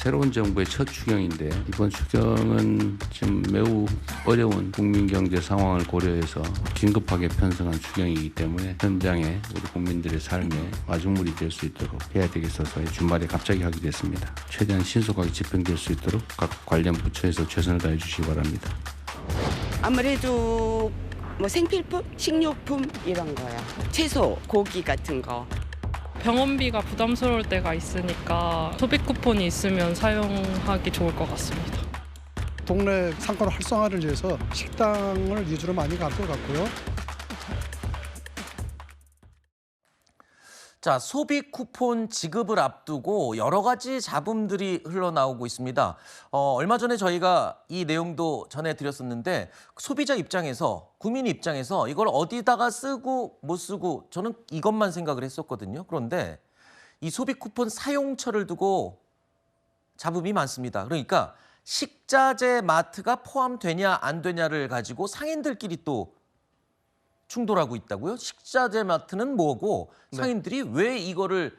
새로운 정부의 첫 추경인데 이번 추경은 지금 매우 어려운 국민 경제 상황을 고려해서 긴급하게 편성한 추경이기 때문에 현장에 우리 국민들의 삶에 마중물이 될 수 있도록 해야 되겠어서 주말에 갑자기 하게 됐습니다. 최대한 신속하게 집행될 수 있도록 각 관련 부처에서 최선을 다해 주시기 바랍니다. 아무래도 뭐 생필품, 식료품 이런 거요. 채소, 고기 같은 거. 병원비가 부담스러울 때가 있으니까 소비 쿠폰이 있으면 사용하기 좋을 것 같습니다. 동네 상권 활성화를 위해서 식당을 위주로 많이 갈 것 같고요. 자, 소비 쿠폰 지급을 앞두고 여러 가지 잡음들이 흘러나오고 있습니다. 얼마 전에 저희가 이 내용도 전해드렸었는데 소비자 입장에서, 국민 입장에서 이걸 어디다가 쓰고 못 쓰고 저는 이것만 생각을 했었거든요. 그런데 이 소비 쿠폰 사용처를 두고 잡음이 많습니다. 그러니까 식자재 마트가 포함되냐 안 되냐를 가지고 상인들끼리 또 충돌하고 있다고요? 식자재 마트는 뭐고 상인들이 왜 이거를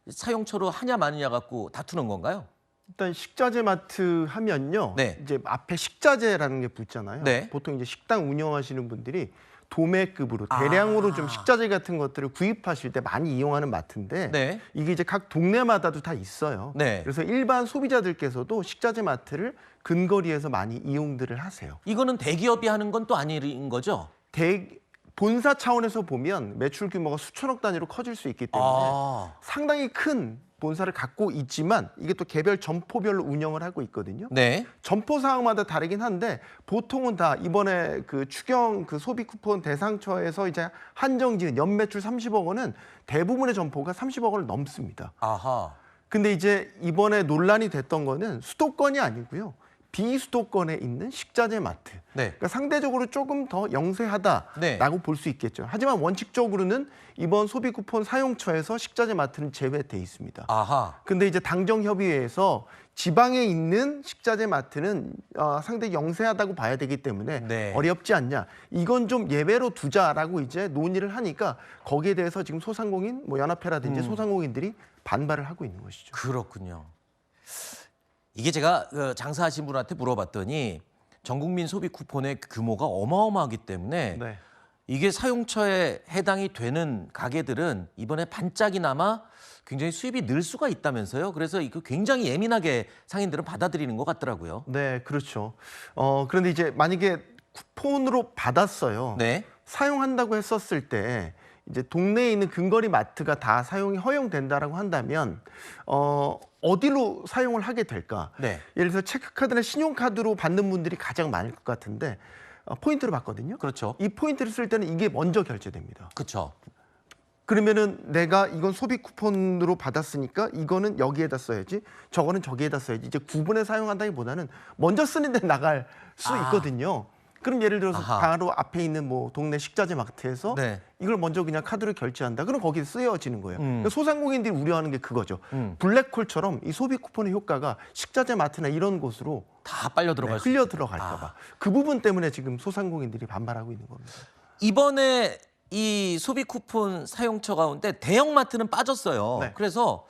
사용처로 하냐 마느냐 갖고 다투는 건가요? 일단 식자재 마트 하면요. 네. 이제 앞에 식자재라는 게 붙잖아요. 네. 보통 이제 식당 운영하시는 분들이 도매급으로 대량으로 좀 식자재 같은 것들을 구입하실 때 많이 이용하는 마트인데 네. 이게 이제 각 동네마다도 다 있어요. 네. 그래서 일반 소비자들께서도 식자재 마트를 근거리에서 많이 이용들을 하세요. 이거는 대기업이 하는 건 또 아닌 거죠? 본사 차원에서 보면 매출 규모가 수천억 단위로 커질 수 있기 때문에 상당히 큰 본사를 갖고 있지만 이게 또 개별 점포별로 운영을 하고 있거든요. 네. 점포 상황마다 다르긴 한데 보통은 다 이번에 그 추경 그 소비 쿠폰 대상처에서 이제 한정지은 연매출 30억 원은 대부분의 점포가 30억 원을 넘습니다. 아하. 근데 이제 이번에 논란이 됐던 거는 수도권이 아니고요. 비수도권에 있는 식자재 마트. 네. 그러니까 상대적으로 조금 더 영세하다라고 네. 볼 수 있겠죠. 하지만 원칙적으로는 이번 소비 쿠폰 사용처에서 식자재 마트는 제외돼 있습니다. 아하. 근데 이제 당정협의회에서 지방에 있는 식자재 마트는 상당히 영세하다고 봐야 되기 때문에 네. 어렵지 않냐. 이건 좀 예외로 두자라고 이제 논의를 하니까 거기에 대해서 지금 소상공인, 뭐 연합회라든지 소상공인들이 반발을 하고 있는 것이죠. 그렇군요. 이게 제가 장사하신 분한테 물어봤더니 전국민 소비 쿠폰의 규모가 어마어마하기 때문에 네. 이게 사용처에 해당이 되는 가게들은 이번에 반짝이나마 굉장히 수입이 늘 수가 있다면서요. 그래서 이거 굉장히 예민하게 상인들은 받아들이는 것 같더라고요. 네, 그렇죠. 그런데 이제 만약에 쿠폰으로 받았어요. 네. 사용한다고 했었을 때 이제 동네에 있는 근거리 마트가 다 사용이 허용된다라고 한다면 어디로 사용을 하게 될까? 네. 예를 들어서 체크카드나 신용카드로 받는 분들이 가장 많을 것 같은데 포인트를 받거든요. 그렇죠. 이 포인트를 쓸 때는 이게 먼저 결제됩니다. 그렇죠. 그러면은 내가 이건 소비 쿠폰으로 받았으니까 이거는 여기에다 써야지, 저거는 저기에다 써야지. 이제 구분해 사용한다기보다는 먼저 쓰는 데 나갈 수 있거든요. 그럼 예를 들어서 아하. 바로 앞에 있는 뭐 동네 식자재 마트에서 네. 이걸 먼저 그냥 카드로 결제한다. 그럼 거기에 쓰여지는 거예요. 그러니까 소상공인들이 우려하는 게 그거죠. 블랙홀처럼 이 소비 쿠폰의 효과가 식자재 마트나 이런 곳으로 다 빨려 들어갈 수 흘려 있죠. 들어갈까 봐. 그 부분 때문에 지금 소상공인들이 반발하고 있는 겁니다. 이번에 이 소비 쿠폰 사용처 가운데 대형마트는 빠졌어요. 네. 그래서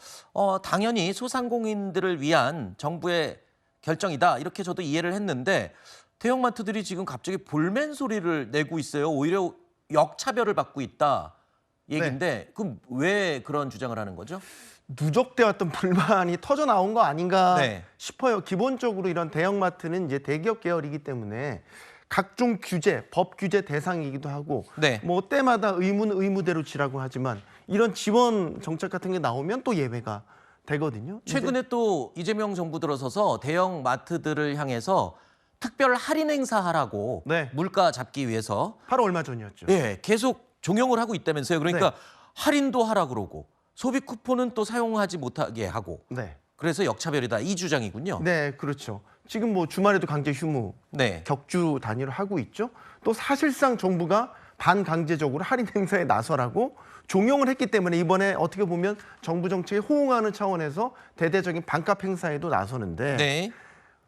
당연히 소상공인들을 위한 정부의 결정이다. 이렇게 저도 이해를 했는데 대형마트들이 지금 갑자기 볼멘 소리를 내고 있어요. 오히려 역차별을 받고 있다 얘긴데 그럼 왜 그런 주장을 하는 거죠? 누적돼 왔던 불만이 터져 나온 거 아닌가 네. 싶어요. 기본적으로 이런 대형마트는 이제 대기업 계열이기 때문에 각종 규제, 법 규제 대상이기도 하고 네. 뭐 때마다 의무대로 지라고 하지만 이런 지원 정책 같은 게 나오면 또 예외가 되거든요. 최근에 또 이재명 정부 들어서서 대형 마트들을 향해서 특별 할인 행사하라고 네. 물가 잡기 위해서 바로 얼마 전이었죠. 예, 계속 종용을 하고 있다면서요. 그러니까 네. 할인도 하라 그러고 소비 쿠폰은 또 사용하지 못하게 하고 네. 그래서 역차별이다 이 주장이군요. 네, 그렇죠. 지금 뭐 주말에도 강제 휴무 네. 격주 단위로 하고 있죠. 또 사실상 정부가 반강제적으로 할인 행사에 나서라고 종용을 했기 때문에 이번에 어떻게 보면 정부 정책에 호응하는 차원에서 대대적인 반값 행사에도 나서는데 네.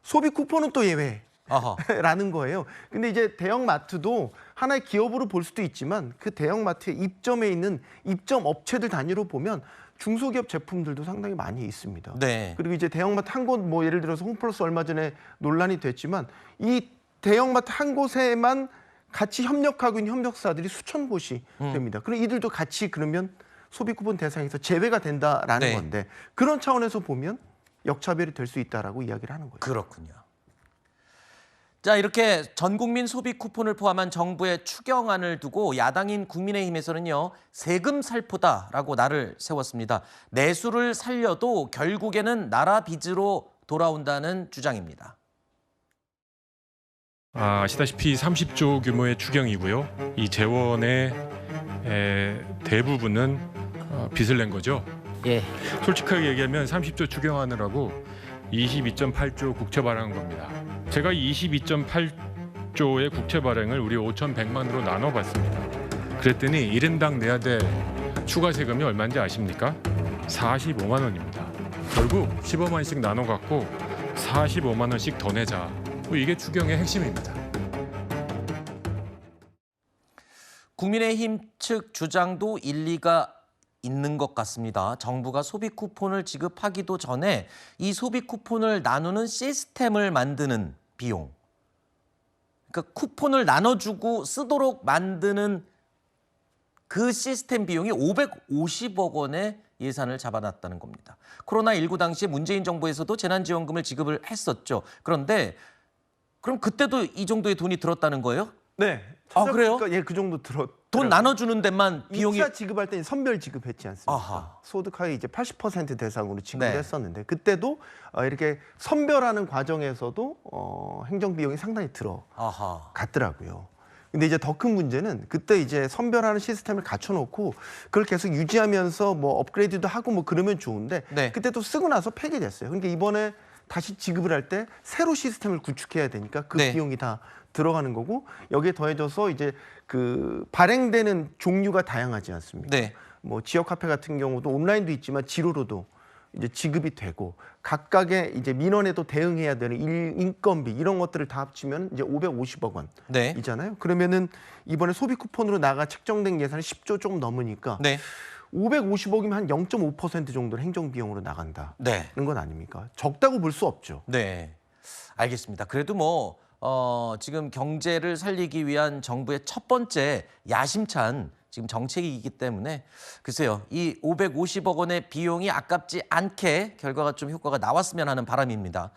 소비 쿠폰은 또 예외. 아하. 라는 거예요. 근데 이제 대형 마트도 하나의 기업으로 볼 수도 있지만 그 대형 마트의 입점에 있는 입점 업체들 단위로 보면 중소기업 제품들도 상당히 많이 있습니다. 네. 그리고 이제 대형마트 한 곳, 뭐 예를 들어서 홈플러스 얼마 전에 논란이 됐지만 이 대형마트 한 곳에만 같이 협력하고 있는 협력사들이 수천 곳이 됩니다. 그럼 이들도 같이 그러면 소비 쿠폰 대상에서 제외가 된다라는 네. 건데 그런 차원에서 보면 역차별이 될 수 있다라고 이야기를 하는 거죠. 그렇군요. 자, 이렇게 전 국민 소비 쿠폰을 포함한 정부의 추경안을 두고 야당인 국민의힘에서는요, 세금 살포다라고 날을 세웠습니다. 내수를 살려도 결국에는 나라 빚으로 돌아온다는 주장입니다. 아시다시피 30조 규모의 추경이고요. 이 재원의 대부분은 빚을 낸 거죠. 예. 솔직하게 얘기하면 30조 추경하느라고 22.8조 국채 발행한 겁니다. 제가 22.8조의 국채 발행을 우리 5,100만으로 나눠봤습니다. 그랬더니 1인당 내야 될 추가 세금이 얼마인지 아십니까? 45만 원입니다. 결국 15만 원씩 나눠갖고 45만 원씩 더 내자. 이게 추경의 핵심입니다. 국민의힘 측 주장도 일리가 있는 것 같습니다. 정부가 소비 쿠폰을 지급하기도 전에 이 소비 쿠폰을 나누는 시스템을 만드는 비용. 그러니까 쿠폰을 나눠주고 쓰도록 만드는 그 시스템 비용이 550억 원의 예산을 잡아놨다는 겁니다. 코로나19 당시 문재인 정부에서도 재난지원금을 지급을 했었죠. 그런데 그럼 그때도 이 정도의 돈이 들었다는 거예요? 네. 아, 그래요? 예, 그 정도 들었. 돈 나눠주는 데만 비용이 2차 지급할 때는 선별 지급했지 않습니까? 아하. 소득하에 이제 80% 대상으로 지급을 네. 했었는데 그때도 이렇게 선별하는 과정에서도 행정 비용이 상당히 아하. 들어갔더라고요. 근데 이제 더 큰 문제는 그때 이제 선별하는 시스템을 갖춰놓고 그걸 계속 유지하면서 뭐 업그레이드도 하고 뭐 그러면 좋은데 네. 그때 또 쓰고 나서 폐기됐어요. 그러니까 이번에 다시 지급을 할 때 새로 시스템을 구축해야 되니까 그 네. 비용이 다 들어가는 거고 여기에 더해져서 이제 그 발행되는 종류가 다양하지 않습니까? 네. 뭐 지역 카페 같은 경우도 온라인도 있지만 지로로도 이제 지급이 되고 각각의 이제 민원에도 대응해야 되는 인건비 이런 것들을 다 합치면 이제 550억 네. 원이잖아요. 그러면은 이번에 소비 쿠폰으로 나가 책정된 예산이 10조 조금 넘으니까 네. 550억이면 한 0.5% 정도는 행정 비용으로 나간다는 네. 건 아닙니까? 적다고 볼 수 없죠. 네. 알겠습니다. 그래도 뭐 지금 경제를 살리기 위한 정부의 첫 번째 야심찬 지금 정책이기 때문에 글쎄요. 이 550억 원의 비용이 아깝지 않게 결과가 좀 효과가 나왔으면 하는 바람입니다.